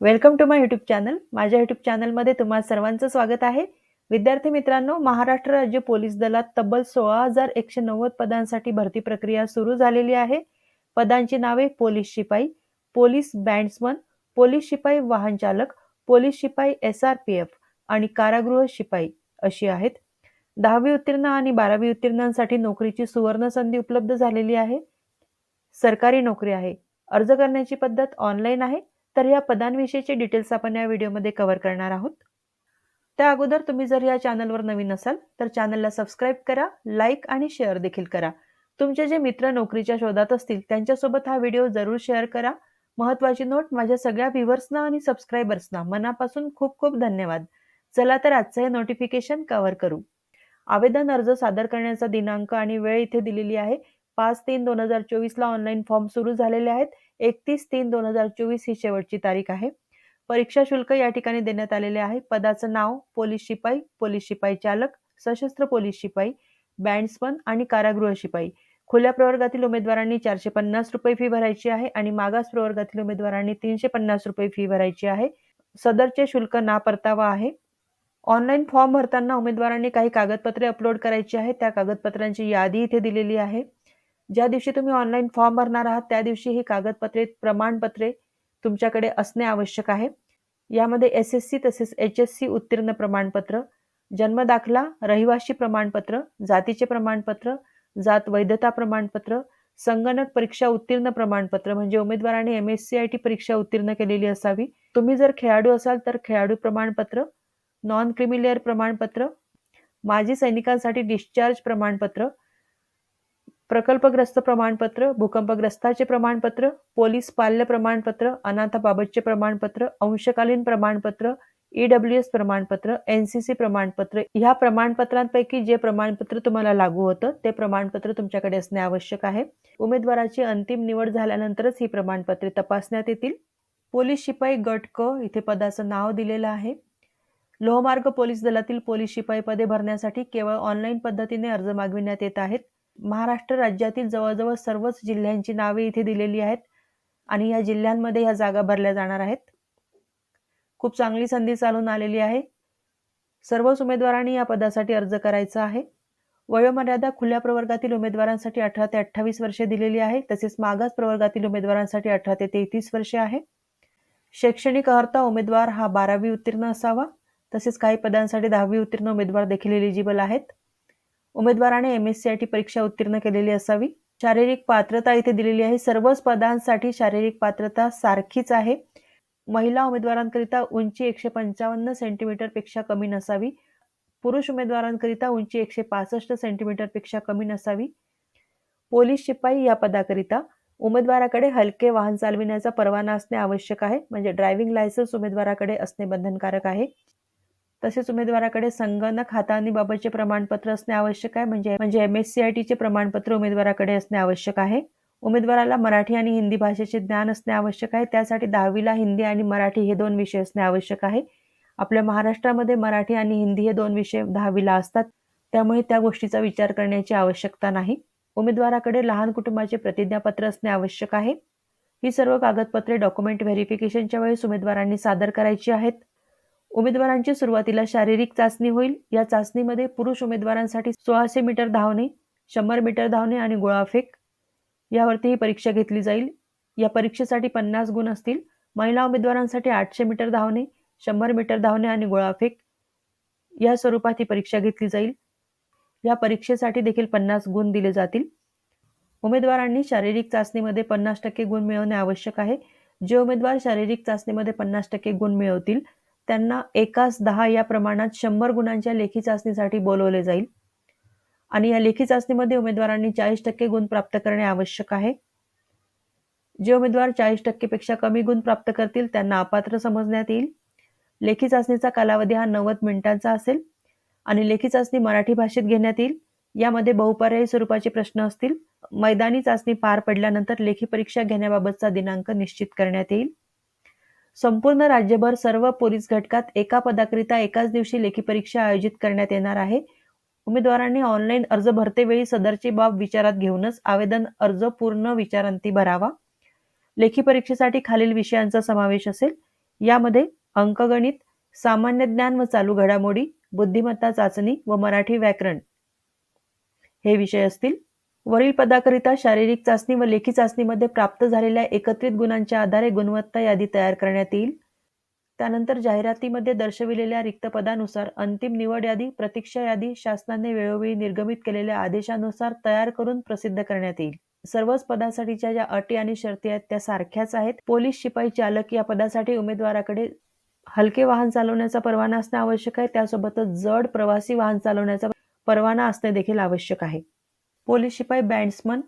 Welcome to my YouTube channel. माझ्या YouTube चॅनलमध्ये तुम्हा सर्वांचं स्वागत आहे. विद्यार्थी मित्रांनो, महाराष्ट्र राज्य पोलीस दलात तब्बल 16,190 पदांसाठी भरती प्रक्रिया सुरू झालेली आहे. पदांची नावे पोलीस शिपाई, पोलीस बँड्समन, पोलीस शिपाई वाहन चालक, पोलीस शिपाई SRPF आणि कारागृह शिपाई अशी आहेत. 10वी उत्तीर्ण आणि 12वी उत्तीर्णांसाठी नोकरीची सुवर्ण संधी उपलब्ध झालेली आहे. सरकारी नोकरी आहे. अर्ज करण्याची पद्धत ऑनलाईन आहे. तर या पदांविषयीचे डिटेल्स आपण या व्हिडिओमध्ये कव्हर करणार आहोत. त्या अगोदर तुम्ही जर या चॅनलवर नवीन असाल तर चॅनलला सबस्क्राईब करा, लाईक आणि शेअर देखील करा. तुमचे जे मित्र नोकरीच्या शोधात असतील त्यांच्यासोबत हा व्हिडिओ जरूर शेअर करा. महत्त्वाची नोट, माझ्या सगळ्या व्ह्यूअर्सना आणि सबस्क्रायबर्सना मनापासून खूप खूप धन्यवाद. चला तर आजचं हे नोटिफिकेशन कव्हर करू. आवेदन अर्ज सादर करण्याचा दिनांक आणि वेळ इथे दिलेली आहे. 5/3/2024 ला ऑनलाईन फॉर्म सुरू झालेले आहेत. 31/3/2024 ही शेवटची तारीख आहे. परीक्षा शुल्क या ठिकाणी देण्यात आलेले आहे. पदाचं नाव पोलीस शिपाई, पोलीस शिपाई चालक, सशस्त्र पोलीस शिपाई, बँड्समन आणि कारागृह शिपाई. खुल्या प्रवर्गातील उमेदवारांनी ₹450 फी भरायची आहे आणि मागास प्रवर्गातील उमेदवारांनी ₹350 फी भरायची आहे. सदरचे शुल्क ना परतावा आहे. ऑनलाईन फॉर्म भरताना उमेदवारांनी काही कागदपत्रे अपलोड करायची आहेत. त्या कागदपत्रांची यादी इथे दिलेली आहे. ज्या दिवशी तुम्ही ऑनलाईन फॉर्म भरणार आहात त्या दिवशी ही कागदपत्रे, प्रमाणपत्रे तुमच्याकडे असणे आवश्यक आहे. यामध्ये SSC तसेच HSC उत्तीर्ण प्रमाणपत्र, जन्मदाखला, रहिवासी प्रमाणपत्र, जातीचे प्रमाणपत्र, जात वैधता प्रमाणपत्र, संगणक परीक्षा उत्तीर्ण प्रमाणपत्र म्हणजे उमेदवाराने MSCIT परीक्षा उत्तीर्ण केलेली असावी. तुम्ही जर खेळाडू असाल तर खेळाडू प्रमाणपत्र, नॉन क्रिमिलेअर प्रमाणपत्र, माजी सैनिकांसाठी डिस्चार्ज प्रमाणपत्र, प्रकल्पग्रस्त प्रमाणपत्र, भूकंपग्रस्ताचे प्रमाणपत्र, पोलीस पाल्य प्रमाणपत्र, अनाथाबाबतचे प्रमाणपत्र, अंशकालीन प्रमाणपत्र, EWS प्रमाणपत्र, NCC प्रमाणपत्र. ह्या प्रमाणपत्रांपैकी जे प्रमाणपत्र तुम्हाला लागू होतं ते प्रमाणपत्र तुमच्याकडे असणे आवश्यक आहे. उमेदवाराची अंतिम निवड झाल्यानंतरच ही प्रमाणपत्रे तपासण्यात येतील. पोलीस शिपाई गट क इथे पदाचं नाव दिलेलं आहे. लोहमार्ग पोलीस दलातील पोलीस शिपाई पदे भरण्यासाठी केवळ ऑनलाईन पद्धतीने अर्ज मागविण्यात येत आहेत. महाराष्ट्र राज्यातील जवळजवळ सर्वच जिल्ह्यांची नावे इथे दिलेली आहेत आणि या जिल्ह्यांमध्ये ह्या जागा भरल्या जाणार आहेत. खूप चांगली संधी चालून आलेली आहे. सर्वच उमेदवारांनी या पदासाठी अर्ज करायचा आहे. वयोमर्यादा खुल्या प्रवर्गातील उमेदवारांसाठी 18 ते 28 वर्षे दिलेली आहे. तसेच मागास प्रवर्गातील उमेदवारांसाठी 18 ते 33 वर्षे आहे. शैक्षणिक अर्हता उमेदवार हा 12वी उत्तीर्ण असावा. तसेच काही पदांसाठी 10वी उत्तीर्ण उमेदवार देखील एलिजिबल आहेत. उमेदवाराने MSCIT परीक्षा उत्तीर्ण केलेली असावी. शारीरिक पात्रता इथे दिलेली आहे. सर्वच पदांसाठी शारीरिक पात्रता सारखीच आहे. महिला उमेदवारांकरिता उंची 155 सेंटीमीटर पेक्षा कमी नसावी. पुरुष उमेदवारांकरिता उंची 165 सेंटीमीटर पेक्षा कमी नसावी. पोलीस शिपाई या पदाकरिता उमेदवाराकडे हलके वाहन चालविण्याचा परवाना असणे आवश्यक आहे. म्हणजे ड्रायव्हिंग लायसन्स उमेदवाराकडे असणे बंधनकारक आहे. तसेच उमेदवाराकडे संगणक हाताळणीबाबतचे प्रमाणपत्र असणे आवश्यक आहे. म्हणजे MSCITचे प्रमाणपत्र उमेदवाराकडे असणे आवश्यक आहे. उमेदवाराला मराठी आणि हिंदी भाषेचे ज्ञान असणे आवश्यक आहे. त्यासाठी 10वीला हिंदी आणि मराठी हे 2 विषय असणे आवश्यक आहे. आपल्या महाराष्ट्रामध्ये मराठी आणि हिंदी हे 2 विषय 10वीला असतात. त्यामुळे त्या गोष्टीचा विचार करण्याची आवश्यकता नाही. उमेदवाराकडे लहान कुटुंबाचे प्रतिज्ञापत्र असणे आवश्यक आहे. ही सर्व कागदपत्रे डॉक्युमेंट व्हेरिफिकेशनच्या वेळेस उमेदवारांनी सादर करायची आहेत. उमेदवारांची सुरुवातीला शारीरिक चाचणी होईल. या चाचणीमध्ये पुरुष उमेदवारांसाठी 1600 मीटर धावणे, 100 मीटर धावणे आणि गोळाफेक यावरती ही परीक्षा घेतली जाईल. या परीक्षेसाठी 50 गुण असतील. महिला उमेदवारांसाठी 800 मीटर धावणे, 100 मीटर धावणे आणि गोळाफेक या स्वरूपात ही परीक्षा घेतली जाईल. या परीक्षेसाठी देखील 50 गुण दिले जातील. उमेदवारांनी शारीरिक चाचणीमध्ये 50% गुण मिळवणे आवश्यक आहे. जे उमेदवार शारीरिक चाचणीमध्ये 50% गुण मिळवतील त्यांना 1:10 या प्रमाणात 100 गुणांच्या लेखी चाचणीसाठी बोलवले जाईल आणि या लेखी चाचणीमध्ये उमेदवारांनी 40% गुण प्राप्त करणे आवश्यक आहे. जे उमेदवार 40% पेक्षा कमी गुण प्राप्त करतील त्यांना अपात्र समजण्यात येईल. लेखी चाचणीचा कालावधी हा 90 मिनिटांचा असेल आणि लेखी चाचणी मराठी भाषेत घेण्यात येईल. यामध्ये बहुपर्यायी स्वरूपाचे प्रश्न असतील. मैदानी चाचणी पार पडल्यानंतर लेखी परीक्षा घेण्याबाबतचा दिनांक निश्चित करण्यात येईल. संपूर्ण राज्यभर सर्व पोलीस घटकात एका पदाकरिता एकाच दिवशी लेखी परीक्षा आयोजित करण्यात येणार आहे. उमेदवारांनी ऑनलाईन अर्ज भरतेवेळी सदरची बाब विचारात घेऊनच आवेदन अर्ज पूर्ण विचारांती भरावा. लेखी परीक्षेसाठी खालील विषयांचा समावेश असेल. यामध्ये अंकगणित, सामान्य ज्ञान व चालू घडामोडी, बुद्धिमत्ता चाचणी व मराठी व्याकरण हे विषय असतील. वरील पदाकरिता शारीरिक चाचणी व लेखी चाचणीमध्ये प्राप्त झालेल्या एकत्रित गुणांच्या आधारे गुणवत्ता यादी तयार करण्यात येईल. त्यानंतर जाहिरातीमध्ये दर्शविलेल्या रिक्त पदानुसार अंतिम निवड यादी, प्रतीक्षा यादी शासनाने वेळोवेळी निर्गमित केलेल्या आदेशानुसार तयार करून प्रसिद्ध करण्यात येईल. सर्वच पदासाठीच्या ज्या अटी आणि शर्ती आहेत त्या सारख्याच आहेत. पोलीस शिपाई चालक या पदासाठी उमेदवाराकडे हलके वाहन चालवण्याचा परवाना असणे आवश्यक आहे. त्यासोबतच जड प्रवासी वाहन चालवण्याचा परवाना असणे देखील आवश्यक आहे. पोलीस शिपाई बॅट्समन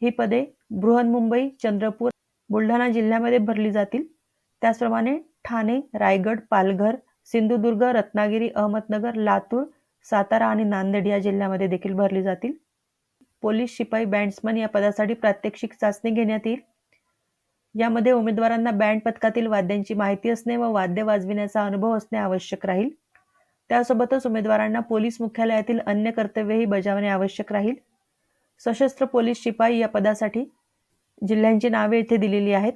ही पदे बृहन्मुंबई, चंद्रपूर, बुलढाणा जिल्ह्यामध्ये भरली जातील. त्याचप्रमाणे ठाणे, रायगड, पालघर, सिंधुदुर्ग, रत्नागिरी, अहमदनगर, लातूर, सातारा आणि नांदेड या जिल्ह्यामध्ये देखील भरली जातील. पोलीस शिपाई बॅट्समन या पदासाठी प्रात्यक्षिक चाचणी घेण्यात येईल. यामध्ये उमेदवारांना बँड पथकातील वाद्यांची माहिती असणे व वाद्य वाजविण्याचा अनुभव असणे आवश्यक राहील. त्यासोबतच उमेदवारांना पोलीस मुख्यालयातील अन्य कर्तव्यही बजावणे आवश्यक राहील. सशस्त्र पोलीस शिपाई या पदासाठी जिल्ह्यांची नावे इथे दिलेली आहेत.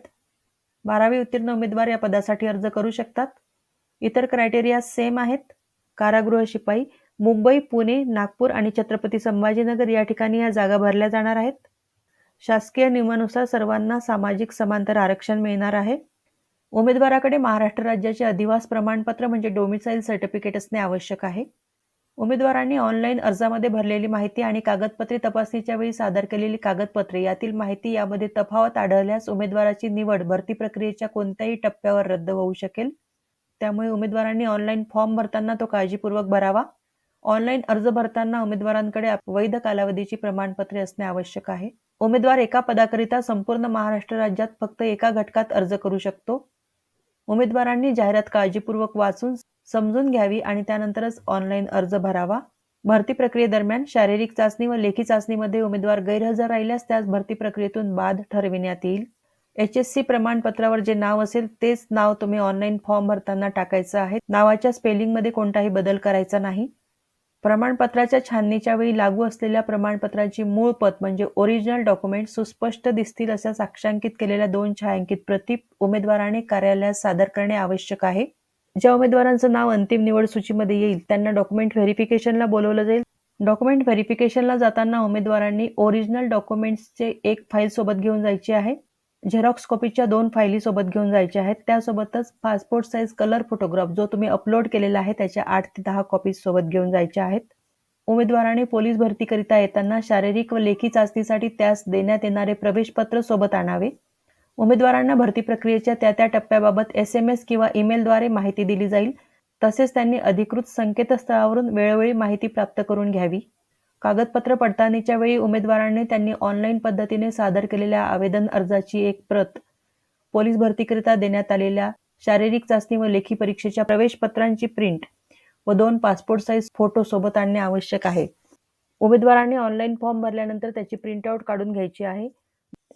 12वी उत्तीर्ण उमेदवार या पदासाठी अर्ज करू शकतात. इतर क्रायटेरिया सेम आहेत. कारागृह शिपाई मुंबई, पुणे, नागपूर आणि छत्रपती संभाजीनगर या ठिकाणी या जागा भरल्या जाणार आहेत. शासकीय नियमानुसार सर्वांना सामाजिक समांतर आरक्षण मिळणार आहे. उमेदवाराकडे महाराष्ट्र राज्याचे अधिवास प्रमाणपत्र म्हणजे डोमिसाईल सर्टिफिकेट असणे आवश्यक आहे. उमेदवारांनी ऑनलाईन अर्जामध्ये भरलेली माहिती आणि कागदपत्रे तपासणीच्या वेळी सादर केलेली कागदपत्रे यातील माहिती यामध्ये तफावत आढळल्यास उमेदवाराची निवड भरती प्रक्रियेच्या कोणत्याही टप्प्यावर रद्द होऊ शकेल. त्यामुळे उमेदवारांनी ऑनलाईन फॉर्म भरताना तो काळजीपूर्वक भरावा. ऑनलाईन अर्ज भरताना उमेदवारांकडे वैध कालावधीची प्रमाणपत्रे असणे आवश्यक आहे. उमेदवार एका पदाकरिता संपूर्ण महाराष्ट्र राज्यात फक्त एका घटकात अर्ज करू शकतो. उमेदवारांनी जाहिरात काळजीपूर्वक वाचून समजून घ्यावी आणि त्यानंतरच ऑनलाईन अर्ज भरावा. भरती प्रक्रियेदरम्यान शारीरिक चाचणी व लेखी चाचणीमध्ये उमेदवार गैरहजर राहिल्यास त्यास भरती प्रक्रियेतून बाद ठरविण्यात येईल. HSC प्रमाणपत्रावर जे नाव असेल तेच नाव तुम्ही ऑनलाईन फॉर्म भरताना टाकायचं आहे. नावाच्या स्पेलिंगमध्ये कोणताही बदल करायचा नाही. प्रमाणपत्राच्या छाननीच्या वेळी लागू असलेल्या प्रमाणपत्राची मूळ प्रत म्हणजे ओरिजिनल डॉक्युमेंट सुस्पष्ट दिसतील अशा साक्षांकित केलेल्या 2 छायांकित प्रती उमेदवाराने कार्यालयात सादर करणे आवश्यक आहे. ज्या उमेदवारांचं नाव अंतिम निवड सूचीमध्ये येईल त्यांना डॉक्युमेंट व्हेरिफिकेशनला बोलवलं जाईल. डॉक्युमेंट व्हेरिफिकेशनला जाताना उमेदवारांनी ओरिजिनल डॉक्युमेंट्सचे एक फाईल सोबत घेऊन जायची आहे. झेरॉक्स कॉपीच्या 2 फाईली सोबत घेऊन जायच्या आहेत. त्यासोबतच पासपोर्ट साईज कलर फोटोग्राफ जो तुम्ही अपलोड केलेला आहे त्याच्या 8 ते 10 कॉपीज सोबत घेऊन जायच्या आहेत. उमेदवाराने पोलीस भरतीकरिता येताना शारीरिक व लेखी चाचणीसाठी त्यास देण्यात येणारे प्रवेशपत्र सोबत आणावे. उमेदवारांना भरती प्रक्रियेच्या त्या टप्प्याबाबत SMS किंवा ईमेलद्वारे माहिती दिली जाईल. तसेच त्यांनी अधिकृत संकेतस्थळावरून वेळोवेळी माहिती प्राप्त करून घ्यावी. कागदपत्र पडताळणीच्या वेळी उमेदवारांनी त्यांनी ऑनलाईन पद्धतीने सादर केलेल्या आवेदन अर्जाची एक प्रत, पोलीस भरतीकरिता देण्यात आलेल्या शारीरिक चाचणी व लेखी परीक्षेच्या प्रवेशपत्रांची प्रिंट व 2 पासपोर्ट साईज फोटो सोबत आणणे आवश्यक आहे. उमेदवारांनी ऑनलाईन फॉर्म भरल्यानंतर त्याची प्रिंटआउट काढून घ्यायची आहे.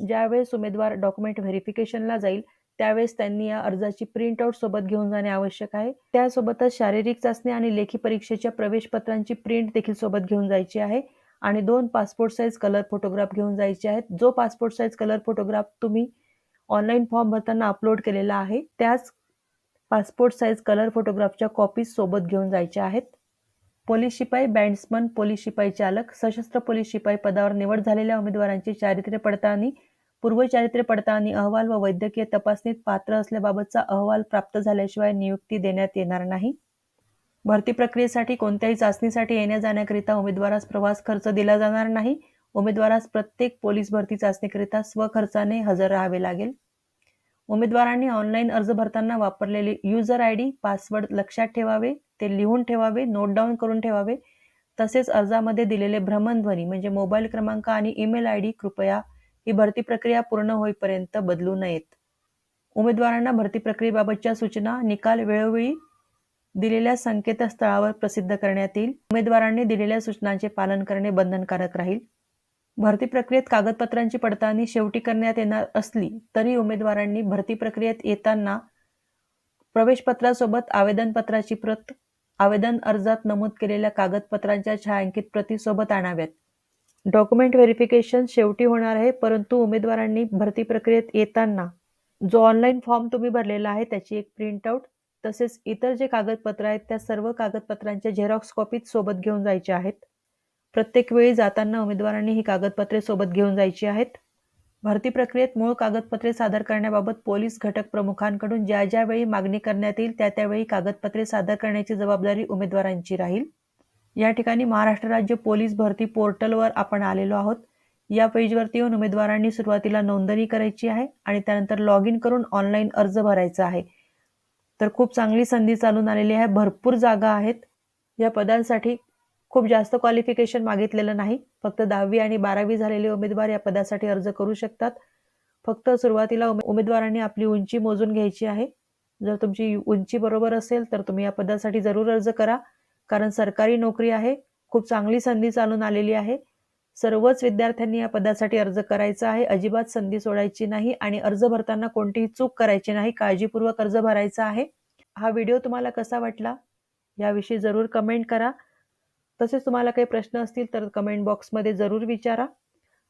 ज्यावेळेस उमेदवार डॉक्युमेंट व्हेरिफिकेशनला जाईल त्यावेळेस त्यांनी या अर्जाची प्रिंटआउट सोबत घेऊन जाणे आवश्यक आहे. त्यासोबतच शारीरिक चाचणी आणि लेखी परीक्षेच्या प्रवेशपत्रांची प्रिंट देखील सोबत घेऊन जायची आहे आणि 2 पासपोर्ट साईज कलर फोटोग्राफ घेऊन जायचे आहेत. जो पासपोर्ट साईज कलर फोटोग्राफ तुम्ही ऑनलाईन फॉर्म भरताना अपलोड केलेला आहे त्याच पासपोर्ट साईज कलर फोटोग्राफच्या कॉपीज सोबत घेऊन जायच्या आहेत. पोलीस शिपाई बॅट्समन, पोलीस शिपाई चालक, सशस्त्र पोलीस शिपाई पदावर निवड झालेल्या उमेदवारांची चारित्र्य पडताळणी, पूर्व चारित्र्य पडताळणी अहवाल व वैद्यकीय तपासणीत पात्र असल्याबाबतचा अहवाल प्राप्त झाल्याशिवाय नियुक्ती देण्यात येणार नाही. भरती प्रक्रियेसाठी कोणत्याही चाचणीसाठी येण्या जाण्याकरिता उमेदवारास प्रवास खर्च दिला जाणार नाही. उमेदवारास प्रत्येक पोलीस भरती चाचणीकरिता स्वखर्चाने हजर राहावे लागेल. उमेदवारांनी ऑनलाईन अर्ज भरताना वापरलेले युजर ID, पासवर्ड लक्षात ठेवावे, ते लिहून ठेवावे, नोट डाऊन करून ठेवावे. तसेच अर्जामध्ये दिलेले भ्रमणध्वनी म्हणजे मोबाईल क्रमांक आणि ईमेल ID कृपया ही भरती प्रक्रिया पूर्ण होईपर्यंत बदलू नयेत. उमेदवारांना भरती प्रक्रियेबाबतच्या सूचना, निकाल वेळोवेळी दिलेल्या संकेतस्थळावर प्रसिद्ध करण्यात येईल. उमेदवारांनी दिलेल्या सूचनांचे पालन करणे बंधनकारक राहील. भरती प्रक्रियेत कागदपत्रांची पडताळणी शेवटी करण्यात येणार असली तरी उमेदवारांनी भरती प्रक्रियेत येताना प्रवेशपत्रासोबत आवेदनपत्राची प्रत, आवेदन अर्जात नमूद केलेल्या कागदपत्रांच्या छायांकित प्रती सोबत आणाव्यात. डॉक्युमेंट व्हेरिफिकेशन शेवटी होणार आहे परंतु उमेदवारांनी भरती प्रक्रियेत येताना जो ऑनलाईन फॉर्म तुम्ही भरलेला आहे त्याची एक प्रिंटआउट तसेच इतर जे कागदपत्र आहेत त्या सर्व कागदपत्रांच्या झेरॉक्स कॉपीज सोबत घेऊन जायच्या आहेत. प्रत्येक वेळी जाताना उमेदवारांनी ही कागदपत्रे सोबत घेऊन जायची आहेत. भरती प्रक्रियेत मूळ कागदपत्रे सादर करण्याबाबत पोलीस घटक प्रमुखांकडून ज्या वेळी मागणी करण्यात येईल त्यावेळी कागदपत्रे सादर करण्याची जबाबदारी उमेदवारांची राहील. या ठिकाणी महाराष्ट्र राज्य पोलीस भरती पोर्टलवर आपण आलेलो आहोत. या पेजवरती येऊन उमेदवारांनी सुरुवातीला नोंदणी करायची आहे आणि त्यानंतर लॉग इन करून ऑनलाईन अर्ज भरायचा आहे. तर खूप चांगली संधी चालून आलेली आहे. भरपूर जागा आहेत. या पदांसाठी खूप जास्त क्वालिफिकेशन मागितलेलं नाही. फक्त 10वी आणि 12वी झालेले उमेदवार या पदासाठी अर्ज करू शकतात. फक्त सुरुवातीला उमेदवारांनी आपली उंची मोजून घ्यायची आहे. जर तुमची उंची बरोबर असेल तर तुम्ही या पदासाठी जरूर अर्ज करा. कारण सरकारी नोकरी आहे. खूप चांगली संधी चालून आलेली आहे. सर्वच विद्यार्थ्यांनी या पदासाठी अर्ज करायचा आहे. अजिबात संधी सोडायची नाही आणि अर्ज भरताना कोणतीही चूक करायची नाही. काळजीपूर्वक अर्ज भरायचा आहे. हा व्हिडिओ तुम्हाला कसा वाटला याविषयी जरूर कमेंट करा. तसेच तुम्हाला काही प्रश्न असतील तर कमेंट बॉक्समध्ये जरूर विचारा.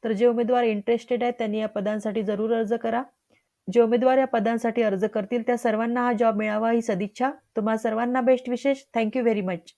तर जे उमेदवार इंटरेस्टेड आहेत त्यांनी या पदांसाठी जरूर अर्ज करा. जे उमेदवार या पदांसाठी अर्ज करतील त्या सर्वांना हा जॉब मिळावा ही सदिच्छा. तुम्हा सर्वांना बेस्ट विशेष. Thank you very much.